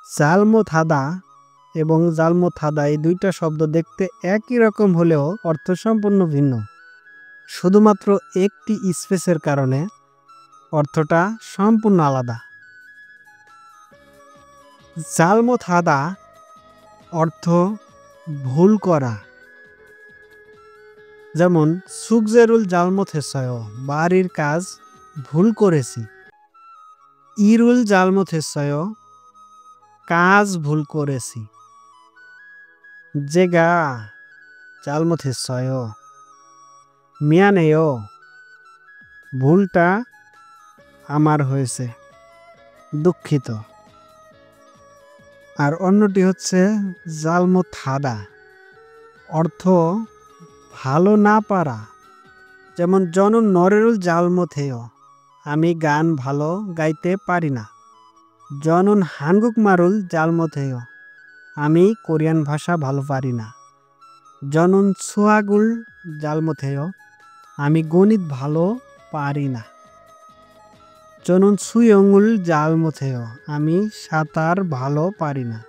জালমোথাদা এবং জালমোথাদা এই দুইটা শব্দ দেখতে একই রকম হলেও অর্থ সম্পূর্ণ ভিন্ন। শুধুমাত্র একটি স্পেসের কারণে অর্থটা সম্পূর্ণ আলাদা। জালমোথাদা অর্থ ভুল করা, যেমন সুকজেরুল জালমোথেসয়, বাড়ির কাজ ভুল করেছি। ইরুল জালমোথেসয়, কাজ ভুল করেছি। জেগা জালমোথেসয়, মিয়ানেয়, ভুলটা আমার হয়েছে, দুঃখিত। আর অন্যটি হচ্ছে জালমোথাদা, অর্থ ভালো না পারা, যেমন জনন নরেরুল জালমোথেয়, আমি গান ভালো গাইতে পারি না। জনন হানগুক মারুল জালমোথেয়, আমি কোরিয়ান ভাষা ভালো পারি না। জনন সুয়াগুল জালমোথেয়, আমি গণিত ভালো পারি না। জনন সুয়ঙ্গুল জালমোথেয়, আমি সাঁতার ভালো পারি না।